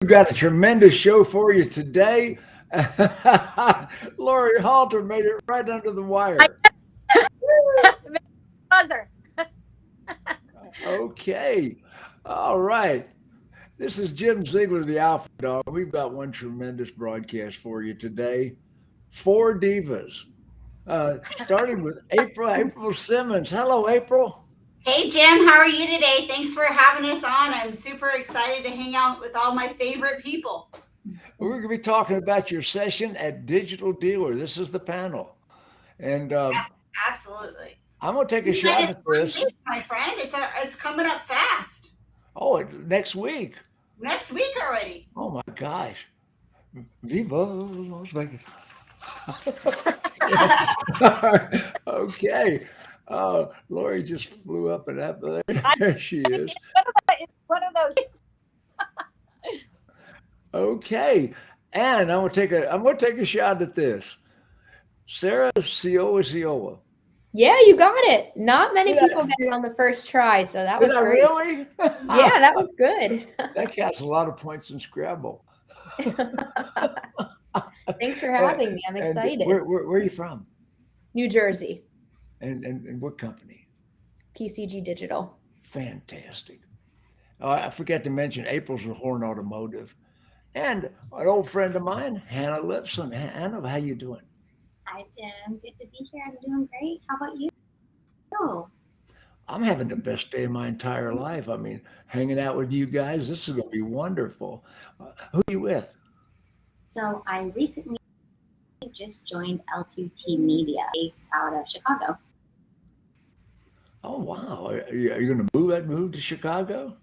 We've got a tremendous show for you today. Laurie Halter made it right under the wire. Buzzer. Okay. All right. This is Jim Ziegler, the Alpha Dog. We've got one tremendous broadcast for you today. Four divas, starting with April Simmons. Hello, April. Hey Jim, how are you today? Thanks for having us on. I'm super excited to hang out with all my favorite people. We're going to be talking about your session at Digital Dealer. This is the panel. And Absolutely. I'm going to take a Two shot minus at one this. week, my friend. It's coming up fast. Oh, next week. Next week already. Oh my gosh. Viva Las Vegas. Okay. Laurie just flew up and up there. There she is. It's one of those. Okay. And I'm gonna take a shot at this. Sarah Ciociola. Yeah, you got it. Not many Did people I, get it on the first try, so that did was I great. really? Yeah, that was good. That counts a lot of points in Scrabble. Thanks for having me. I'm And excited. where are you from? New Jersey, And what company? PCG Digital. Fantastic. I forgot to mention April's with Horn Automotive. And an old friend of mine, Hannah Lifson. Hannah, how you doing? Hi, Jim. Good to be here. I'm doing great. How about you? Oh, I'm having the best day of my entire life. I mean, hanging out with you guys, this is going to be wonderful. Who are you with? so I recently just joined L2T Media based out of Chicago. Oh, wow. Are you going to move to Chicago?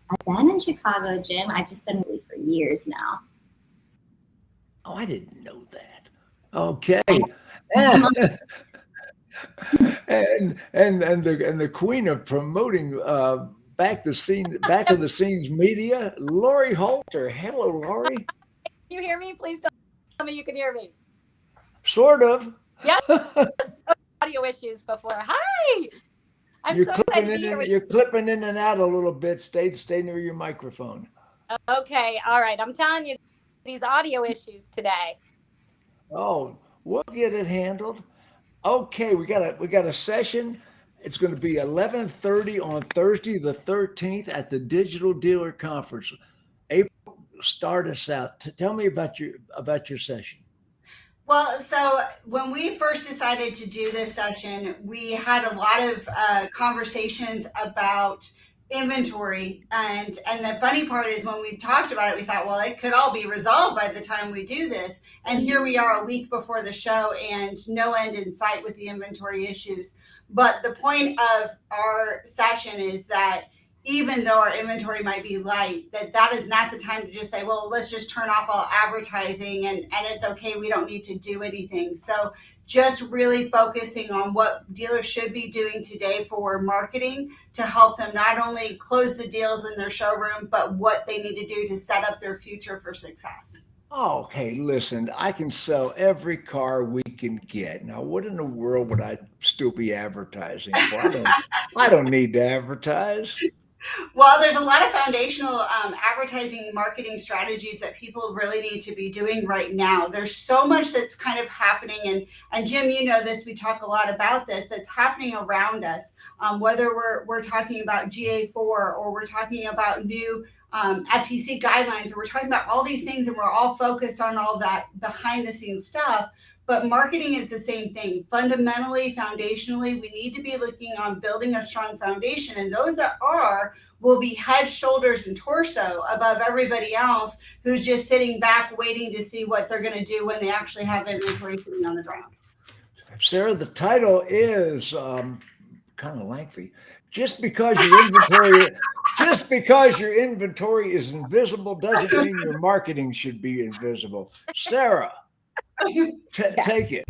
I've been in Chicago, Jim. I've just been really for years now. Oh, I didn't know that. Okay. And and the queen of promoting back of the scenes media, Laurie Halter. Hello, Laurie. You hear me? Please tell me you can hear me. Sort of. Yes. Audio issues before. Hi. I'm so excited to be here with you. You're clipping in and out a little bit. Stay near your microphone. Okay. All right. I'm telling you, these audio issues today. Oh, we'll get it handled. Okay, we got a session. It's going to be 11:30 on Thursday the 13th at the Digital Dealer Conference. April, start us out. Tell me about your session. Well, so when we first decided to do this session, we had a lot of conversations about inventory, and the funny part is when we talked about it, we thought, well, it could all be resolved by the time we do this, and here we are a week before the show, and no end in sight with the inventory issues. But the point of our session is that even though our inventory might be light, that is not the time to just say, well, let's just turn off all advertising and it's okay, we don't need to do anything. So just really focusing on what dealers should be doing today for marketing to help them not only close the deals in their showroom, but what they need to do to set up their future for success. Oh, hey, listen, I can sell every car we can get. Now, what in the world would I still be advertising for? I don't need to advertise. Well, there's a lot of foundational advertising marketing strategies that people really need to be doing right now. There's so much that's kind of happening, and Jim, you know this. We talk a lot about this. That's happening around us. Whether we're talking about GA4 or we're talking about new FTC guidelines, or we're talking about all these things, and we're all focused on all that behind the scenes stuff. But marketing is the same thing. Fundamentally, foundationally, we need to be looking on building a strong foundation. And those that are will be head, shoulders, and torso above everybody else who's just sitting back waiting to see what they're going to do when they actually have inventory sitting on the ground. Sarah, the title is kind of lengthy. Just because your inventory, just because your inventory is invisible doesn't mean your marketing should be invisible. Sarah, Yeah. take it.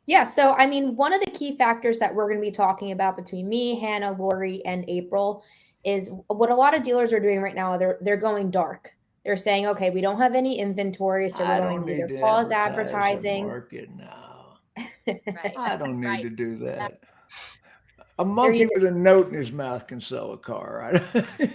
Yeah, so I mean, one of the key factors that we're going to be talking about between me, Hannah, Laurie, and April is what a lot of dealers are doing right now. They're going dark. They're saying, okay, we don't have any inventory, so we're I going don't to need either to pause advertise and advertising. market now. Right. I don't need Right. to do that. A They're monkey either with a note in his mouth can sell a car. Right?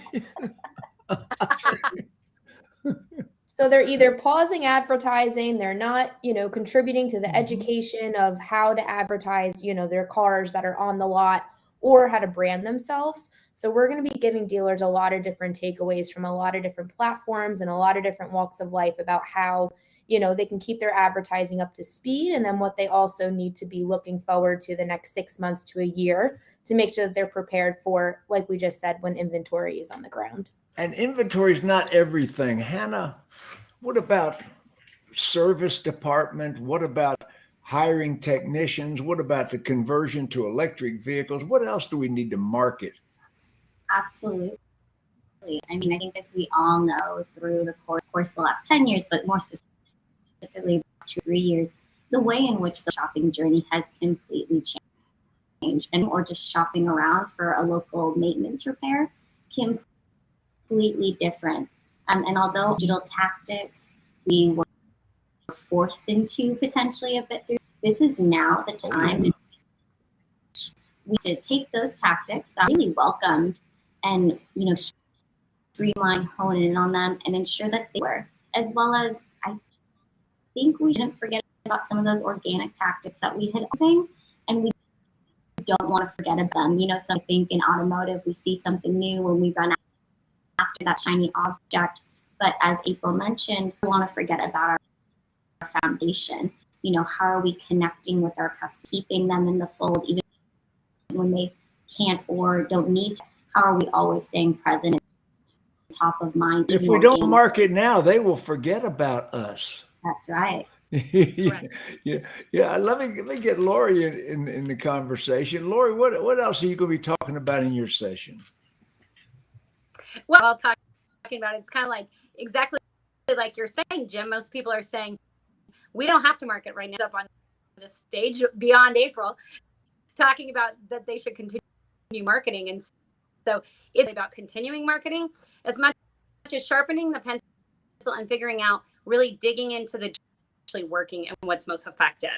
So they're either pausing advertising, they're not, contributing to the Mhm. education of how to advertise, their cars that are on the lot or how to brand themselves. So we're going to be giving dealers a lot of different takeaways from a lot of different platforms and a lot of different walks of life about how, they can keep their advertising up to speed, and then what they also need to be looking forward to the next 6 months to a year to make sure that they're prepared for, like we just said, when inventory is on the ground. And inventory is not everything. Hannah, what about service department? What about hiring technicians? What about the conversion to electric vehicles? What else do we need to market? Absolutely. I mean, I think as we all know through the course of the last 10 years, but more specifically 2-3 years, the way in which the shopping journey has completely changed, and or just shopping around for a local maintenance repair, completely different. And although digital tactics we were forced into potentially a bit through, this is now the time in which we to take those tactics that are really welcomed and, streamline, hone in on them, and ensure that they work. As well as, I think we shouldn't forget about some of those organic tactics that we had using, and we don't want to forget about them. So I think in automotive, we see something new when we run after that shiny object. But as April mentioned, we want to forget about our foundation. How are we connecting with our customers, keeping them in the fold, even when they can't or don't need to? How are we always staying present, top of mind? If we don't market now, they will forget about us. That's right. Yeah. Let me get Laurie in the conversation. Laurie, what else are you going to be talking about in your session? Well, I'll talking about it's kind of like exactly like you're saying, Jim. Most people are saying we don't have to market right now. Up on the stage beyond April, talking about that they should continue marketing, and so it's about continuing marketing as much as sharpening the pencil and figuring out, really digging into the actually working and what's most effective.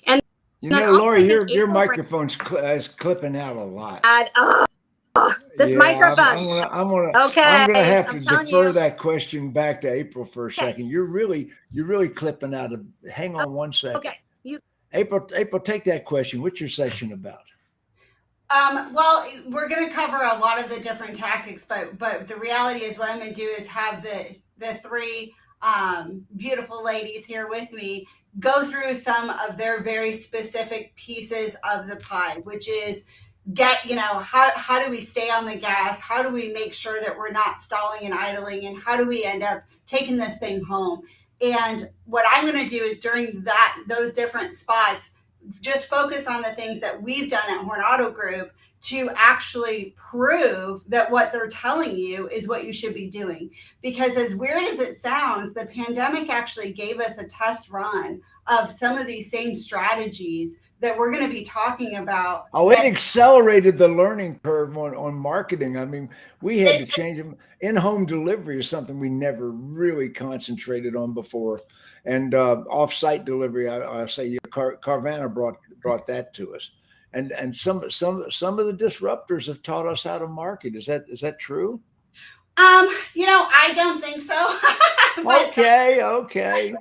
And Laurie, your microphone's clipping out a lot. This microphone. I'm gonna have to defer that question back to April for a second. You're really clipping out. Hang on one second. Okay. April, take that question. What's your session about? Well, we're going to cover a lot of the different tactics, but the reality is what I'm going to do is have the three beautiful ladies here with me go through some of their very specific pieces of the pie, which is how do we stay on the gas? How do we make sure that we're not stalling and idling? And how do we end up taking this thing home? And what I'm going to do is during those different spots, just focus on the things that we've done at Horn Auto Group to actually prove that what they're telling you is what you should be doing. Because as weird as it sounds, the pandemic actually gave us a test run of some of these same strategies that we're going to be talking about. Oh, it accelerated the learning curve on marketing. I mean, we had to change them. In-home delivery is something we never really concentrated on before. And off-site delivery, I say Carvana brought that to us. And some of the disruptors have taught us how to market. Is that true? I don't think so. Okay.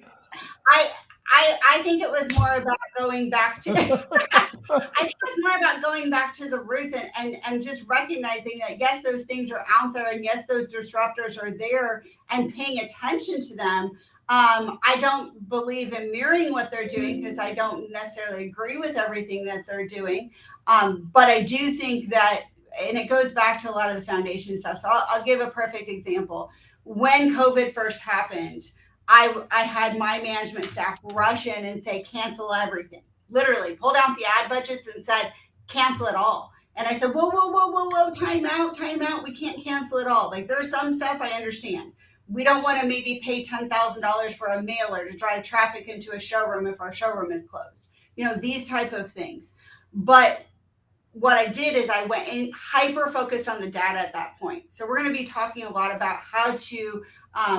I think it was more about going back to I think it was more about going back to the roots and just recognizing that yes, those things are out there, and yes, those disruptors are there, and paying attention to them. I don't believe in mirroring what they're doing because I don't necessarily agree with everything that they're doing. But I do think that, and it goes back to a lot of the foundation stuff. So I'll give a perfect example. When COVID first happened, I had my management staff rush in and say, cancel everything. Literally pulled out the ad budgets and said, cancel it all. And I said, whoa, time out. We can't cancel it all. Like there's some stuff I understand. We don't want to maybe pay $10,000 for a mailer to drive traffic into a showroom if our showroom is closed. These type of things. But what I did is I went and hyper focused on the data at that point. So we're going to be talking a lot about how to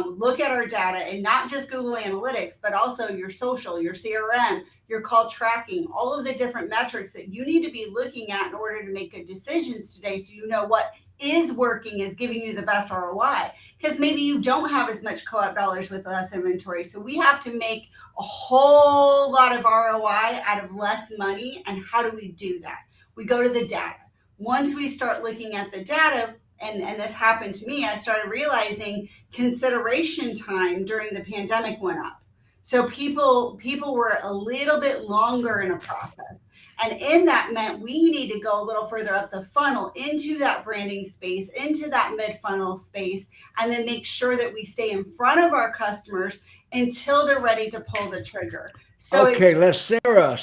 look at our data, and not just Google Analytics, but also your social, your CRM, your call tracking, all of the different metrics that you need to be looking at in order to make good decisions today. So you know what is working, is giving you the best ROI. Because maybe you don't have as much co-op dollars with less inventory. So we have to make a whole lot of ROI out of less money. And how do we do that? We go to the data. Once we start looking at the data, and this happened to me, I started realizing consideration time during the pandemic went up. So people were a little bit longer in a process. And in that meant we need to go a little further up the funnel into that branding space, into that mid-funnel space, and then make sure that we stay in front of our customers until they're ready to pull the trigger. So okay, let's Sarah,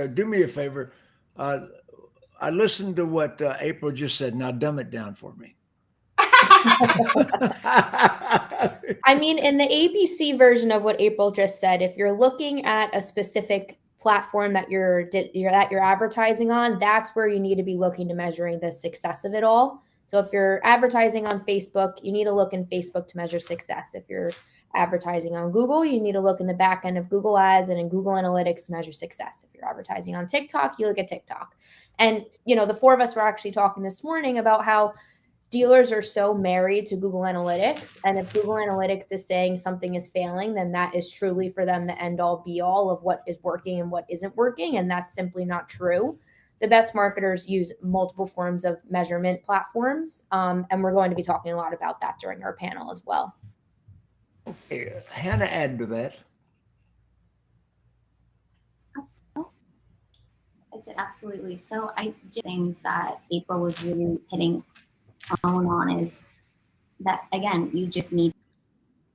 do me a favor. I listened to what April just said. Now dumb it down for me. I mean, in the ABC version of what April just said, if you're looking at a specific platform that you're advertising on, that's where you need to be looking to measuring the success of it all. So if you're advertising on Facebook, you need to look in Facebook to measure success. If you're advertising on Google, you need to look in the back end of Google Ads and in Google Analytics to measure success. If you're advertising on TikTok, you look at TikTok. And, the four of us were actually talking this morning about how dealers are so married to Google Analytics. And if Google Analytics is saying something is failing, then that is truly for them the end all be all of what is working and what isn't working. And that's simply not true. The best marketers use multiple forms of measurement platforms. And we're going to be talking a lot about that during our panel as well. Okay, Hannah, add to that. I said absolutely. So things that April was really hitting on is that, again, you just need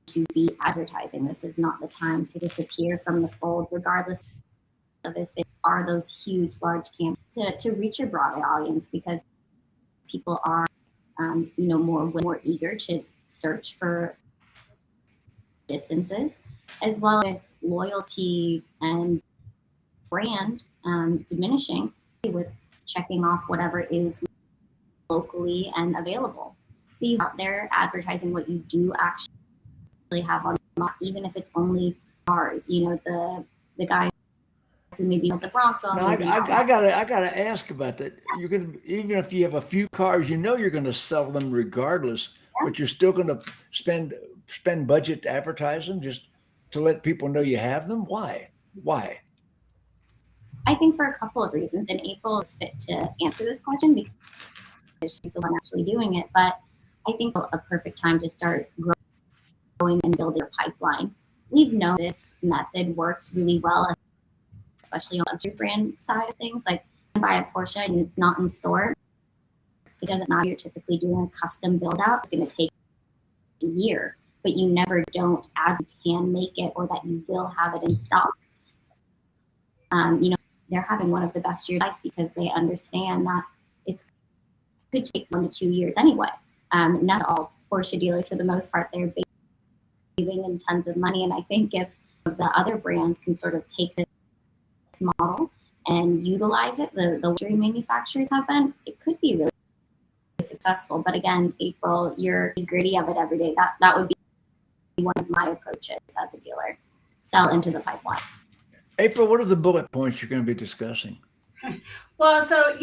to be advertising. This is not the time to disappear from the fold, regardless of if it are those huge, large campaigns, to reach a broader audience, because people are, more eager to search for distances, as well as loyalty and brand diminishing with checking off whatever is locally and available. So you're out there advertising what you do actually have on, even if it's only cars. The guy who maybe the Bronco. Now, I gotta ask about that. You're gonna, even if you have a few cars, you're gonna sell them regardless, but you're still gonna spend budget to advertise them just to let people know you have them. Why? I think for a couple of reasons, and April is fit to answer this question because she's the one actually doing it. But I think a perfect time to start growing and building a pipeline. We've known this method works really well, especially on the luxury brand side of things. Like, you buy a Porsche and it's not in store, it doesn't matter. You're typically doing a custom build out. It's going to take a year, but you never don't add you can make it or that you will have it in stock. They're having one of the best years of life because they understand that it could take 1 to 2 years anyway. Not all Porsche dealers, for the most part, they're saving in tons of money. And I think if the other brands can sort of take this model and utilize it, the luxury manufacturers have been, it could be really successful. But again, April, you're gritty of it every day. That would be one of my approaches as a dealer. Sell into the pipeline. April, what are the bullet points you're going to be discussing? Well, so,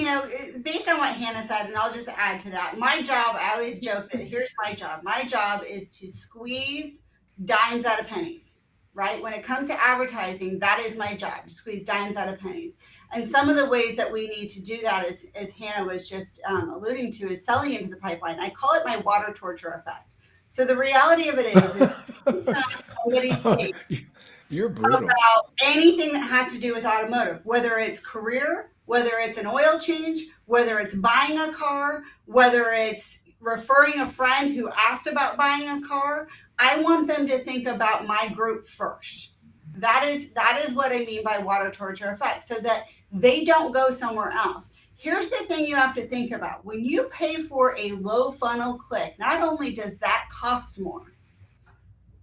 based on what Hannah said, and I'll just add to that, my job, I always joke that here's my job. My job is to squeeze dimes out of pennies, right? When it comes to advertising, that is my job, to squeeze dimes out of pennies. And some of the ways that we need to do that, as Hannah was just alluding to, is selling into the pipeline. I call it my water torture effect. So the reality of it is somebody thinks you're brutal about anything that has to do with automotive, whether it's career, whether it's an oil change, whether it's buying a car, whether it's referring a friend who asked about buying a car. I want them to think about my group first. That is what I mean by water torture effect, so that they don't go somewhere else. Here's the thing you have to think about. When you pay for a low funnel click, not only does that cost more,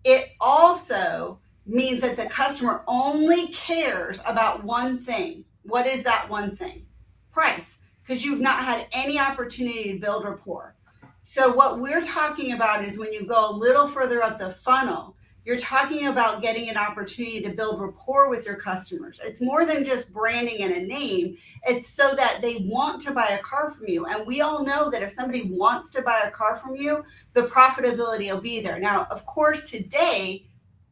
it also means that the customer only cares about one thing. What is that one thing? Price, because you've not had any opportunity to build rapport. So what we're talking about is when you go a little further up the funnel, You're talking about getting an opportunity to build rapport with your customers. It's more than just branding and a name. It's so that they want to buy a car from you. And we all know that if somebody wants to buy a car from you, the profitability will be there. Now, of course, today,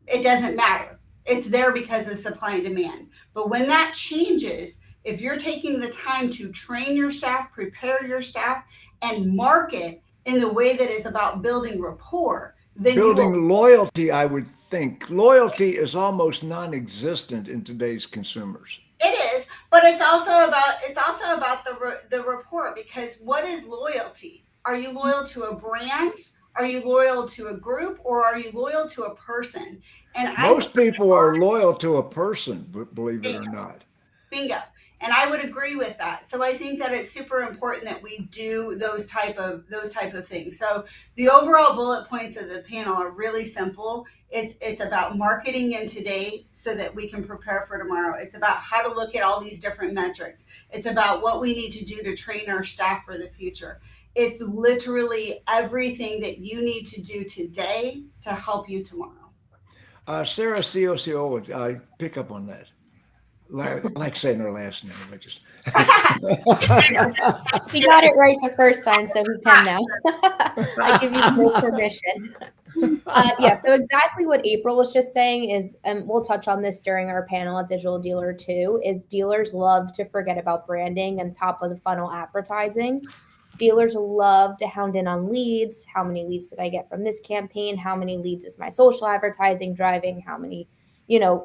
it doesn't matter. It's there because of supply and demand. But when that changes, if you're taking the time to train your staff, prepare your staff, and market in the way that is about building rapport, then Building loyalty, I would think. Loyalty is almost non-existent in today's consumers. it is, but it's also about the rapport, because what is loyalty? Are you loyal to a brand? Are you loyal to a group, or are you loyal to a person? And Most people are loyal to a person, believe it or Bingo. not. Bingo. And I would agree with that. So I think that it's super important that we do those type of things. So the overall bullet points of the panel are really simple. It's about marketing in today so that we can prepare for tomorrow. It's about how to look at all these different metrics. It's about what we need to do to train our staff for the future. It's literally everything that you need to do today to help you tomorrow. Sarah Ciociola, I pick up on that. I like saying her last name. I just He got it right the first time, so he can now. I give you full permission. Yeah, so exactly what April was just saying is, and we'll touch on this during our panel at Digital Dealer too, is dealers love to forget about branding and top of the funnel advertising. Dealers love to hound in on leads. How many leads did I get from this campaign? How many leads is my social advertising driving? How many,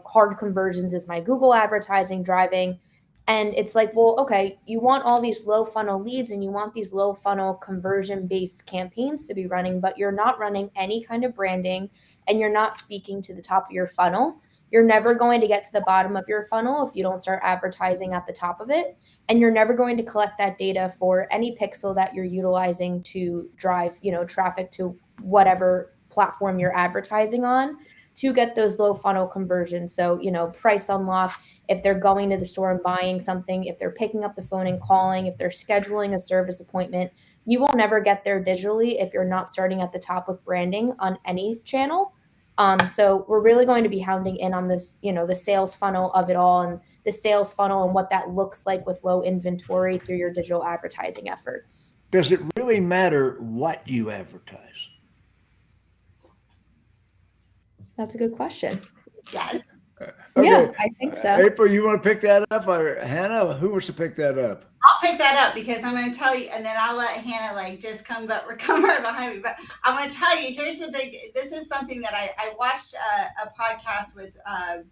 hard conversions is my Google advertising driving? And it's like, well, okay, you want all these low funnel leads and you want these low funnel conversion based campaigns to be running, but you're not running any kind of branding and you're not speaking to the top of your funnel. You're never going to get to the bottom of your funnel if you don't start advertising at the top of it. And you're never going to collect that data for any pixel that you're utilizing to drive, traffic to whatever platform you're advertising on to get those low funnel conversions. So, price unlock, if they're going to the store and buying something, if they're picking up the phone and calling, if they're scheduling a service appointment, you will never get there digitally if you're not starting at the top with branding on any channel. So we're really going to be hounding in on this, the sales funnel of it all and the sales funnel and what that looks like with low inventory through your digital advertising efforts. Does it really matter what you advertise? That's a good question. Yes. Okay. Yeah, I think so. April, you want to pick that up, or Hannah? Who wants to pick that up? I'll pick that up because I'm going to tell you, and then I'll let Hannah just come right behind me. But I'm going to tell you, this is something that I watched a podcast with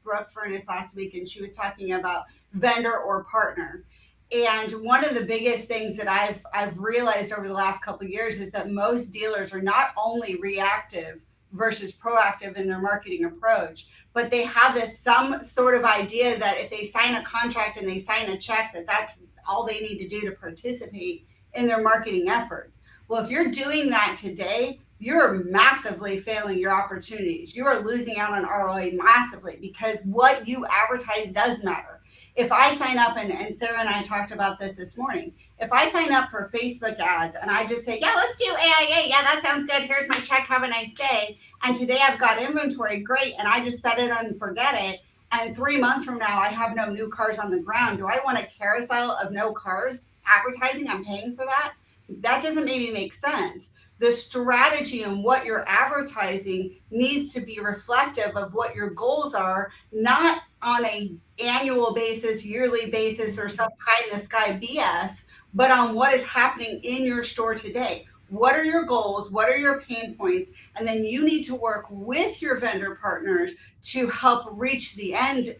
Brooke Furness last week, and she was talking about vendor or partner. And one of the biggest things that I've realized over the last couple of years is that most dealers are not only reactive versus proactive in their marketing approach, but they have some sort of idea that if they sign a contract and they sign a check, that's all they need to do to participate in their marketing efforts. Well, if you're doing that today, you're massively failing your opportunities. You are losing out on ROI massively because what you advertise does matter. If I sign up, and Sarah and I talked about this morning, if I sign up for Facebook ads and I just say, yeah, let's do AIA. Yeah, that sounds good. Here's my check. Have a nice day. And today I've got inventory. Great. And I just set it and forget it. And 3 months from now, I have no new cars on the ground. Do I want a carousel of no cars advertising? I'm paying for that. That doesn't maybe make sense. The strategy and what you're advertising needs to be reflective of what your goals are, not on a annual basis, yearly basis, or some pie in the sky BS, but on what is happening in your store today. What are your goals? What are your pain points? And then you need to work with your vendor partners to help reach the end,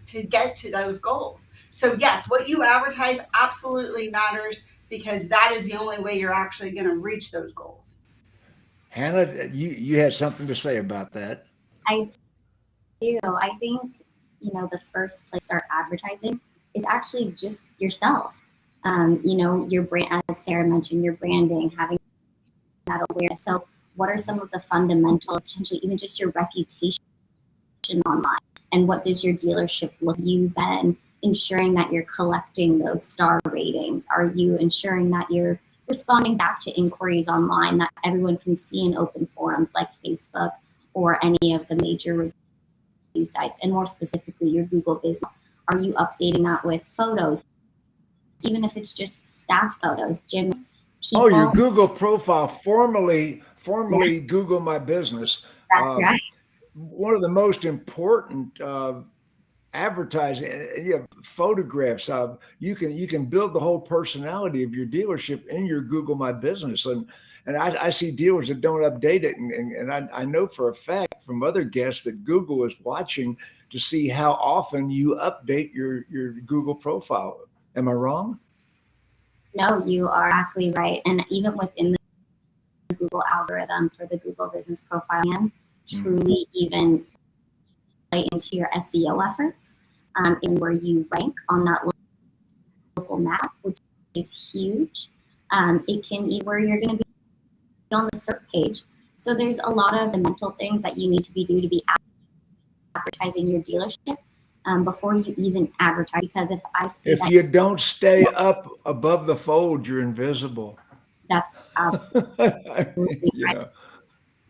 to get to those goals. So yes, what you advertise absolutely matters because that is the only way you're actually going to reach those goals. Hannah, you had something to say about that. I do. I think, the first place to start advertising is actually just yourself. Your brand, as Sarah mentioned, your branding, having that awareness. So what are some of the fundamental, potentially even just your reputation online? And what does your dealership look like? You then ensuring that you're collecting those star ratings? Are you ensuring that you're responding back to inquiries online that everyone can see in open forums like Facebook or any of the major review sites, and more specifically your Google business? Are you updating that with photos, even if it's just staff photos? Jim, Oh, your Google profile, formerly Google My Business. That's right. One of the most important advertising, photographs. You can build the whole personality of your dealership in your Google My Business, and I see dealers that don't update it, and I know for a fact from other guests that Google is watching to see how often you update your Google profile. Am I wrong? No, you are exactly right. And even within the Google algorithm for the Google business profile, and truly even play into your SEO efforts, and where you rank on that local map, which is huge. It can be where you're going to be on the search page. So there's a lot of the mental things that you need to be advertising your dealership before you even advertise. Because if you don't stay up above the fold, you're invisible. That's absolutely right. Know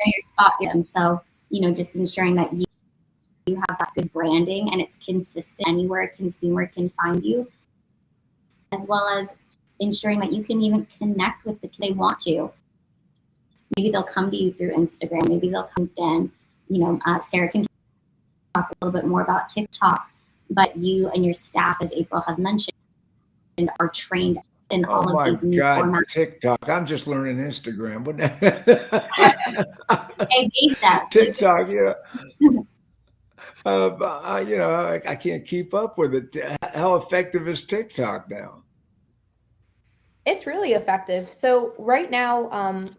your spot. And so, just ensuring that you have that good branding and it's consistent anywhere a consumer can find you, as well as ensuring that you can even connect with they want to. Maybe they'll come to you through Instagram. Maybe they'll come in. Sarah can talk a little bit more about TikTok, but you and your staff, as April had mentioned, are trained in all of these new formats. TikTok. I'm just learning Instagram. Hey, TikTok, I can't keep up with it. How effective is TikTok now? It's really effective. So right now,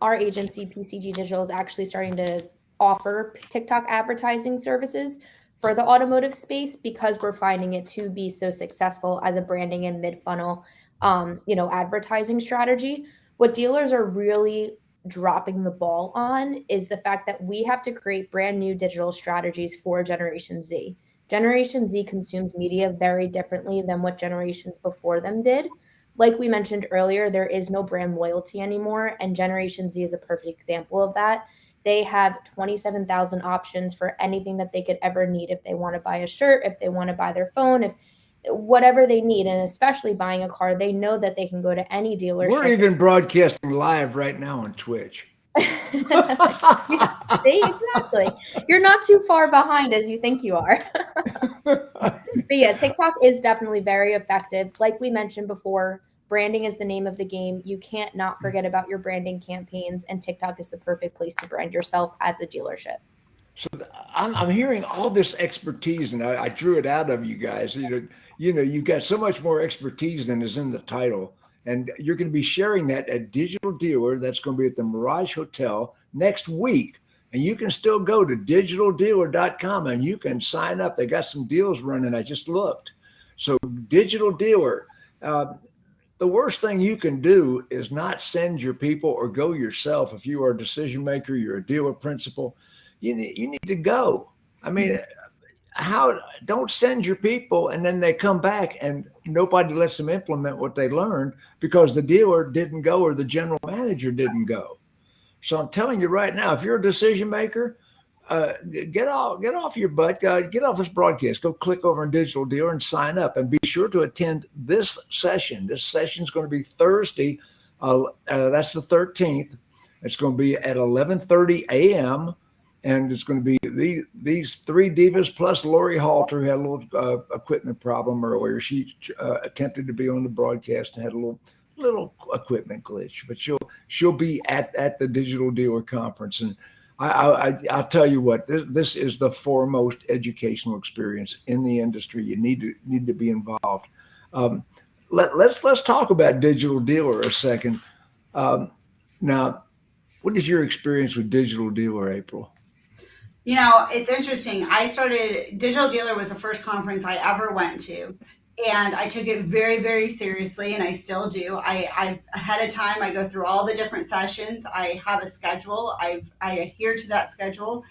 our agency, PCG Digital, is actually starting to offer TikTok advertising services for the automotive space because we're finding it to be so successful as a branding and mid-funnel, advertising strategy. What dealers are really dropping the ball on is the fact that we have to create brand new digital strategies for Generation Z. Generation Z consumes media very differently than what generations before them did. Like we mentioned earlier, there is no brand loyalty anymore, and Generation Z is a perfect example of that. They have 27,000 options for anything that they could ever need. If they want to buy a shirt, if they want to buy their phone, if whatever they need, and especially buying a car, they know that they can go to any dealership. We're even broadcasting live right now on Twitch. Exactly. You're not too far behind as you think you are. But yeah, TikTok is definitely very effective. Like we mentioned before, branding is the name of the game. You can't not forget about your branding campaigns, and TikTok is the perfect place to brand yourself as a dealership. So I'm hearing all this expertise, and I drew it out of you guys. You've got so much more expertise than is in the title, and you're going to be sharing that at Digital Dealer. That's going to be at the Mirage Hotel next week, and you can still go to digitaldealer.com and you can sign up. They got some deals running. I just looked. So Digital Dealer. The worst thing you can do is not send your people or go yourself. If you are a decision maker, you're a dealer principal, you need to go. I mean, don't send your people and then they come back and nobody lets them implement what they learned because the dealer didn't go or the general manager didn't go. So I'm telling you right now, if you're a decision maker, get off your butt, get off this broadcast, go click over on Digital Dealer and sign up, and be sure to attend this session. This session is going to be Thursday. That's the 13th. It's going to be at 11:30 a.m. And it's going to be these three divas plus Laurie Halter, who had a little equipment problem earlier. She attempted to be on the broadcast and had a little equipment glitch, but she'll be at the Digital Dealer Conference. And I'll tell you what, this is the foremost educational experience in the industry. You need to be involved. Let's talk about Digital Dealer a second. Now, what is your experience with Digital Dealer, April? It's interesting. Digital Dealer was the first conference I ever went to. And I took it very, very seriously, and I still do. I've ahead of time, I go through all the different sessions. I have a schedule. I adhere to that schedule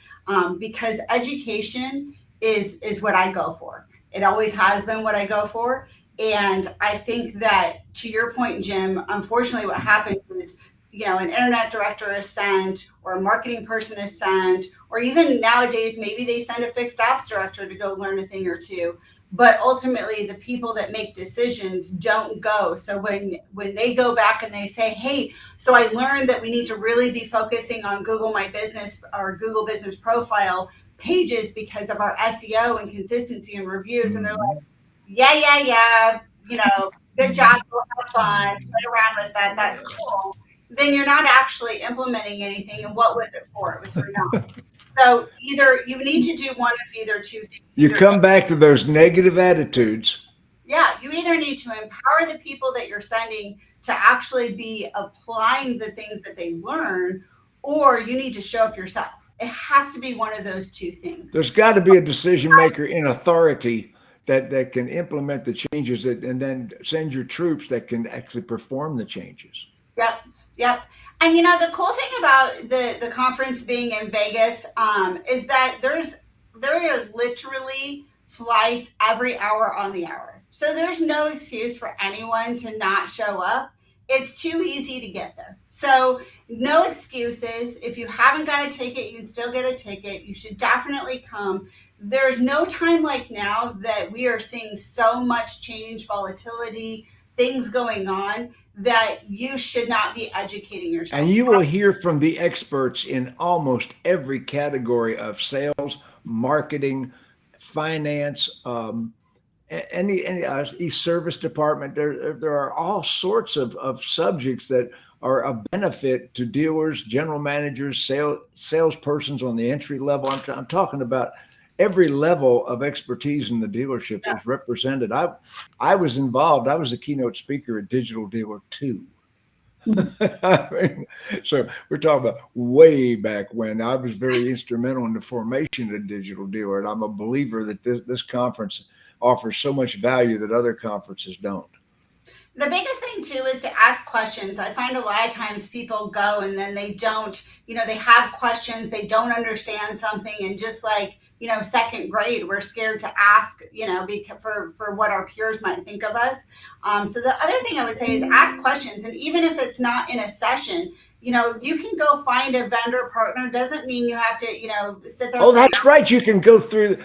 because education is what I go for. It always has been what I go for. And I think that, to your point, Jim, unfortunately what happens is, an internet director is sent, or a marketing person is sent, or even nowadays, maybe they send a fixed ops director to go learn a thing or two. But ultimately, the people that make decisions don't go. So when they go back and they say, hey, so I learned that we need to really be focusing on Google My Business or Google Business Profile pages because of our SEO and consistency and reviews. And they're like, yeah, good job, go have fun, play around with that, that's cool. Then you're not actually implementing anything. And what was it for? It was for nothing. So either you need to do one of either two things. You come back to those negative attitudes. Yeah, you either need to empower the people that you're sending to actually be applying the things that they learn, or you need to show up yourself. It has to be one of those two things. There's got to be a decision maker in authority that can implement the changes and then send your troops that can actually perform the changes. Yep. And the cool thing about the conference being in Vegas is that there are literally flights every hour on the hour. So there's no excuse for anyone to not show up. It's too easy to get there. So no excuses. If you haven't got a ticket, you can still get a ticket. You should definitely come. There's no time like now that we are seeing so much change, volatility, things going on, that you should not be educating yourself. And you will hear from the experts in almost every category of sales, marketing, finance, any service department. There are all sorts of subjects that are a benefit to dealers, general managers, salespersons on the entry level. I'm talking about every level of expertise in the dealership is represented. I was involved. I was a keynote speaker at Digital Dealer 2. So we're talking about way back when. I was very instrumental in the formation of Digital Dealer, and I'm a believer that this conference offers so much value that other conferences don't. The biggest thing too is to ask questions. I find a lot of times people go and then they don't, they have questions, they don't understand something, and just like, second grade, we're scared to ask, for what our peers might think of us. So the other thing I would say is ask questions. And even if it's not in a session, you can go find a vendor partner. Doesn't mean you have to, sit there. Oh, that's right. You can go through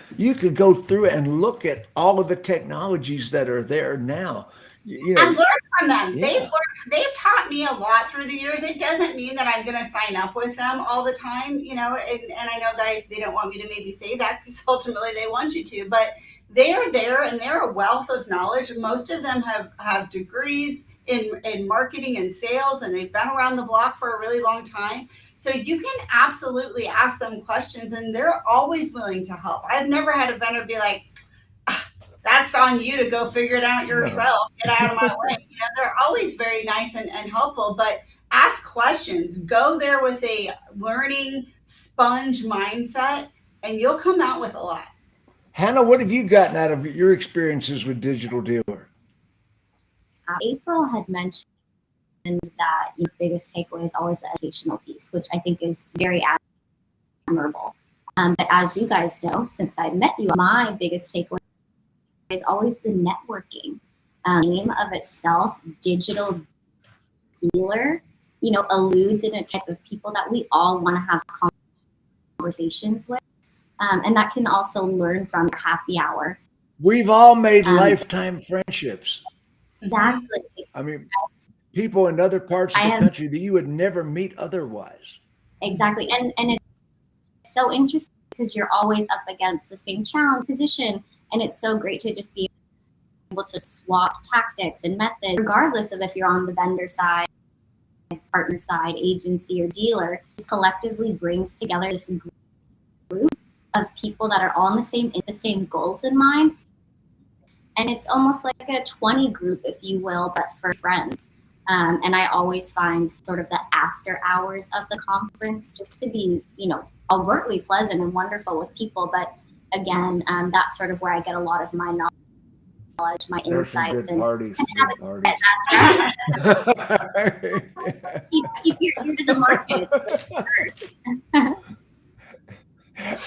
and look at all of the technologies that are there now. And learn from them. Yeah. They've taught me a lot through the years. It doesn't mean that I'm going to sign up with them all the time, and I know that they don't want me to maybe say that because ultimately they want you to, but they are there and they're a wealth of knowledge. Most of them have degrees in marketing and sales, and they've been around the block for a really long time. So you can absolutely ask them questions, and they're always willing to help. I've never had a vendor be like, that's on you to go figure it out yourself. Get out of my way. They're always very nice and helpful, but ask questions. Go there with a learning sponge mindset, and you'll come out with a lot. Hannah, what have you gotten out of your experiences with Digital Dealer? April had mentioned that your biggest takeaway is always the educational piece, which I think is very admirable. But as you guys know, since I met you, my biggest takeaway is always the networking. Name of itself, Digital Dealer, alludes in a type of people that we all want to have conversations with. And that can also learn from your happy hour. We've all made lifetime friendships. Exactly. I mean, people in other parts of the country that you would never meet otherwise. Exactly. And it's so interesting because you're always up against the same challenge position. And it's so great to just be able to swap tactics and methods, regardless of if you're on the vendor side, partner side, agency, or dealer. This collectively brings together this group of people that are all in the same goals in mind. And it's almost like a 20 group, if you will, but for friends. And I always find sort of the after hours of the conference just to be, overtly pleasant and wonderful with people. But again, that's sort of where I get a lot of my knowledge, my insights. Good parties. That's right. keep your ear to the market. It's first.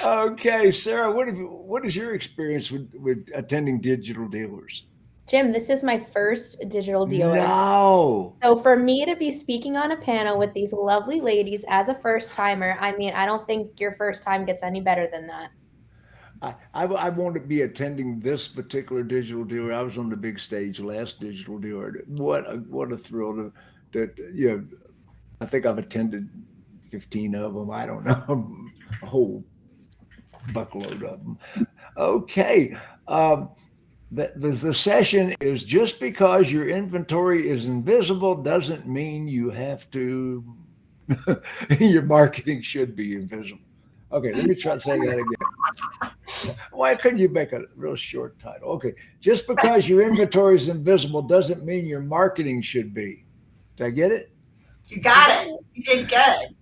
Okay, Sarah, what is your experience with attending Digital Dealers? Jim, this is my first digital dealer. No. So for me to be speaking on a panel with these lovely ladies as a first timer, I mean, I don't think your first time gets any better than that. I want to be attending this particular digital dealer. I was on the big stage last digital dealer. What a thrill to I think I've attended 15 of them. I don't know, a whole buckload of them. Okay. The session is just because your inventory is invisible doesn't mean you have to, your marketing should be invisible. Okay, let me try saying that again. Why couldn't you make a real short title? Okay, just because your inventory is invisible doesn't mean your marketing should be. Did I get it? You got it. You did good.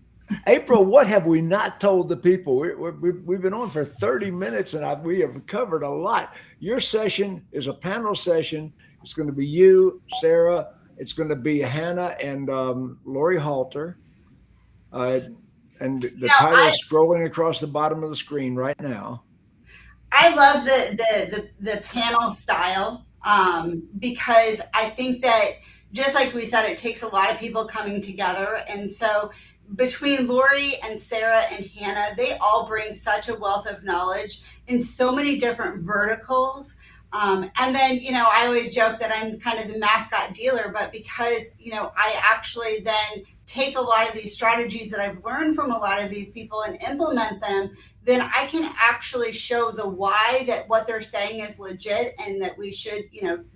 April, what have we not told the people? We've been on for 30 minutes and we have covered a lot. Your session is a panel session. It's going to be you, Sarah. It's going to be Hannah and Laurie Halter. And the title is scrolling across the bottom of the screen right now. I love the panel style because I think that just like we said, it takes a lot of people coming together. And so between Laurie and Sarah and Hannah, they all bring such a wealth of knowledge in so many different verticals. And then, I always joke that I'm kind of the mascot dealer, but because, I actually then take a lot of these strategies that I've learned from a lot of these people and implement them, then I can actually show the why that what they're saying is legit and that we should,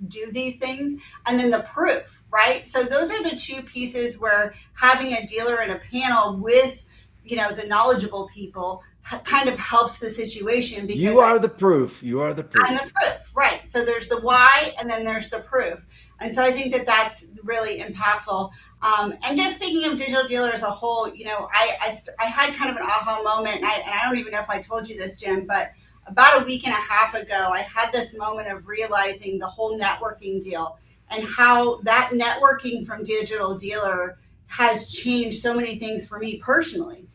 do these things. And then the proof, right? So those are the two pieces where having a dealer in a panel with, the knowledgeable people kind of helps the situation. Because you are the proof. You are the proof. I'm the proof, right? So there's the why and then there's the proof. And so I think that that's really impactful. And just speaking of digital dealer as a whole, I had kind of an aha moment, and I don't even know if I told you this, Jim, but about a week and a half ago, I had this moment of realizing the whole networking deal and how that networking from digital dealer has changed so many things for me personally.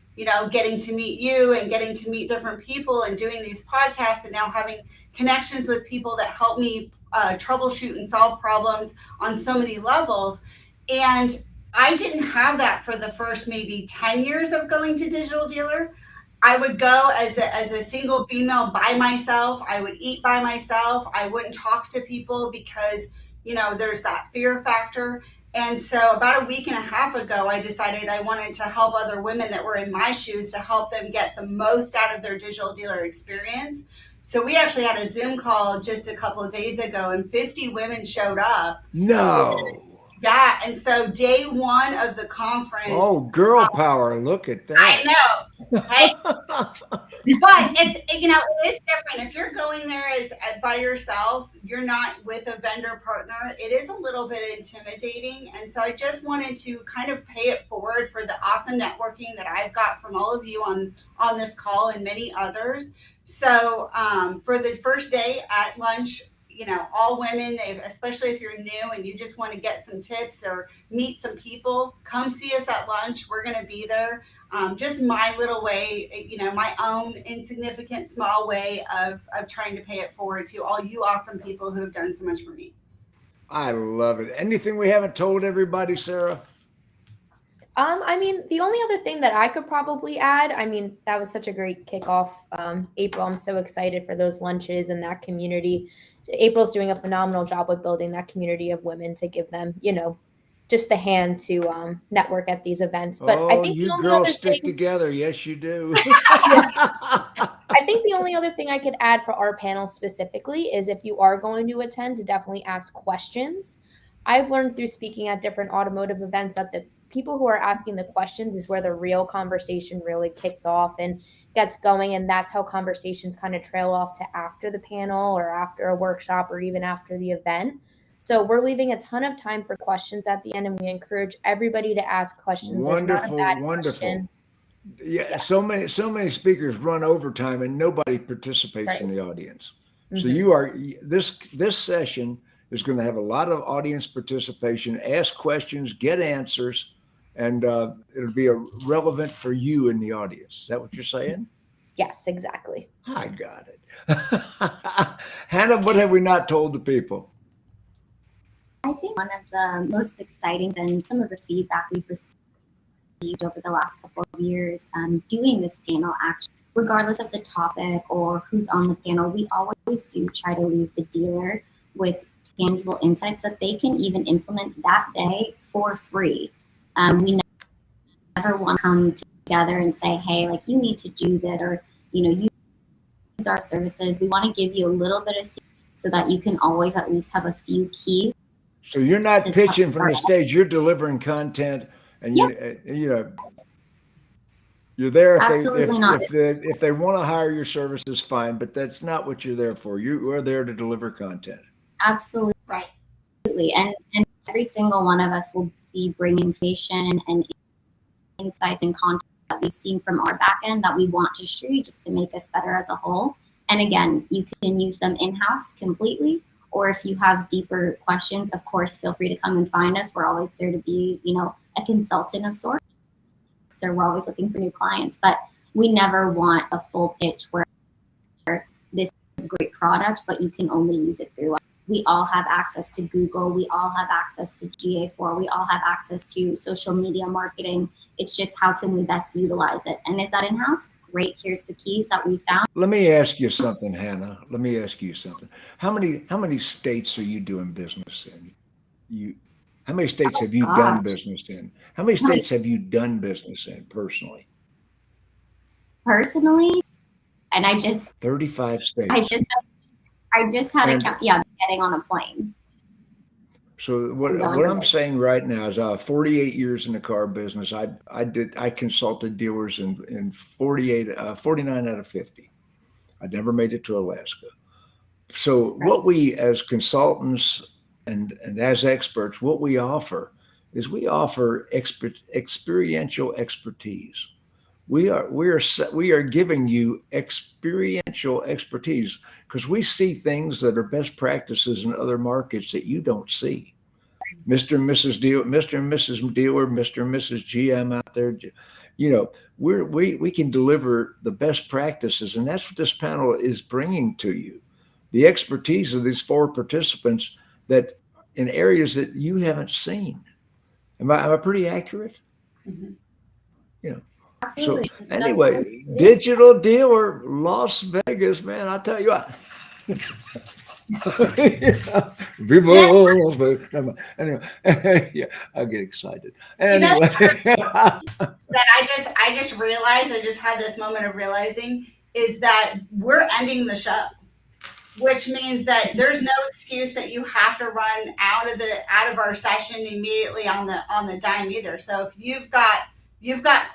Getting to meet you and getting to meet different people and doing these podcasts and now having connections with people that help me troubleshoot and solve problems on so many levels. And I didn't have that for the first maybe 10 years of going to digital dealer. I would go as a single female by myself. I would eat by myself. I wouldn't talk to people because, there's that fear factor. And so about a week and a half ago, I decided I wanted to help other women that were in my shoes to help them get the most out of their digital dealer experience. So we actually had a Zoom call just a couple of days ago and 50 women showed up. No. Yeah. And so day one of the conference. Oh, girl power. Look at that. I know. Hey. But it is different. If you're going there as by yourself, you're not with a vendor partner. It is a little bit intimidating. And so I just wanted to kind of pay it forward for the awesome networking that I've got from all of you on this call and many others. So for the first day at lunch, all women, especially if you're new and you just want to get some tips or meet some people, come see us at lunch. We're going to be there. Just my little way, my own insignificant small way of trying to pay it forward to all you awesome people who have done so much for me. I love it. Anything we haven't told everybody, Sarah? I mean, the only other thing that I could probably add, that was such a great kickoff. April, I'm so excited for those lunches and that community. April's doing a phenomenal job with building that community of women to give them, just the hand to network at these events. But I think you girls stick together. Yes, you do. I think the only other thing I could add for our panel specifically is if you are going to attend, to definitely ask questions. I've learned through speaking at different automotive events that the people who are asking the questions is where the real conversation really kicks off and gets going. And that's how conversations kind of trail off to after the panel or after a workshop or even after the event. So we're leaving a ton of time for questions at the end, and we encourage everybody to ask questions. Wonderful, wonderful. Question. Yeah, so many speakers run overtime and nobody participates in the audience. Mm-hmm. So you are this session is going to have a lot of audience participation. Ask questions, get answers, and it'll be relevant for you in the audience. Is that what you're saying? Yes, exactly. I got it. Hannah, what have we not told the people? I think one of the most exciting and some of the feedback we've received over the last couple of years doing this panel, actually, regardless of the topic or who's on the panel, we always do try to leave the dealer with tangible insights that they can even implement that day for free. We never want to come together and say, hey, like you need to do this, or, you know, use our services. We want to give you a little bit of so that you can always at least have a few keys. So you're not pitching from the stage, you're delivering content, and you know, you're there if they want to hire your services, fine, but that's not what you're there for. You are there to deliver content. Absolutely. Right. And every single one of us will be bringing information and insights and content that we've seen from our back end that we want to share just to make us better as a whole. And again, you can use them in-house completely, or if you have deeper questions, of course, feel free to come and find us. We're always there to be, you know, a consultant of sorts. So we're always looking for new clients, but we never want a full pitch where this is a great product, but you can only use it through us. We all have access to Google. We all have access to GA4. We all have access to social media marketing. It's just how can we best utilize it? And is that in-house? Great. Here's the keys that we found. Let me ask you something, Hannah. Let me ask you something. How many states are you doing business in? How many states have you done business in? How many states have you done business in personally? Personally, and 35 states. I just had a count. Yeah, getting on a plane. So what I'm saying right now is 48 years in the car business. I consulted dealers in 49 out of 50. I never made it to Alaska. So what we as consultants and as experts, what we offer is we offer experiential expertise. We are giving you experiential expertise because we see things that are best practices in other markets that you don't see. Mr. and Mrs. Dealer, Mr. and Mrs. Dealer, Mr. and Mrs. GM out there, you know, we can deliver the best practices, and that's what this panel is bringing to you. The expertise of these 4 participants that in areas that you haven't seen. Am I pretty accurate? Mm-hmm. You know. Absolutely. So anyway, Digital Dealer, Las Vegas, man, I'll tell you what. Anyway, yeah, I get excited. Anyway, that I just realized, I just had this moment of realizing is that we're ending the show, which means that there's no excuse that you have to run out of our session immediately on the dime either. So if you've got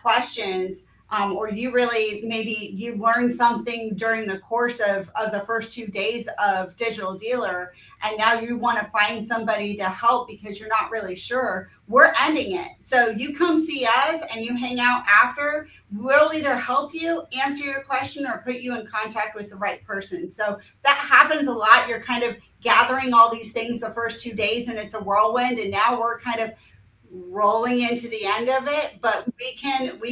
questions, or you really maybe you learned something during the course of the first 2 days of Digital Dealer, and now you want to find somebody to help because you're not really sure, we're ending it. So you come see us and you hang out after. We'll either help you answer your question or put you in contact with the right person. So that happens a lot. You're kind of gathering all these things the first 2 days and it's a whirlwind, and now we're kind of rolling into the end of it, but we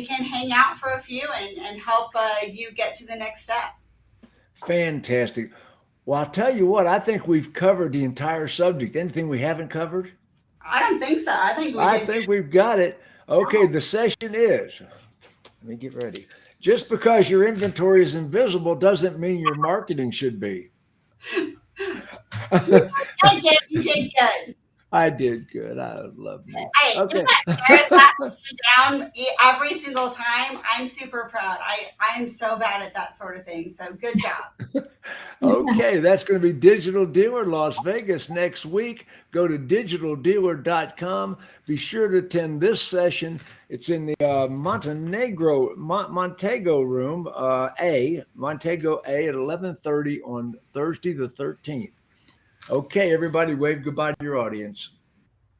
can hang out for a few and help you get to the next step. Fantastic. Well, I'll tell you what, I think we've covered the entire subject. Anything we haven't covered? I don't think so. I think we've got it. Okay, the session is, let me get ready. Just because your inventory is invisible doesn't mean your marketing should be. You did good. I did good. I love you. Hey, okay. Down every single time. I'm super proud. I'm so bad at that sort of thing. So good job. Okay, that's going to be Digital Dealer Las Vegas next week. Go to digitaldealer.com. Be sure to attend this session. It's in the Montego room, Montego A at 11:30 on Thursday the 13th. Okay, everybody, wave goodbye to your audience.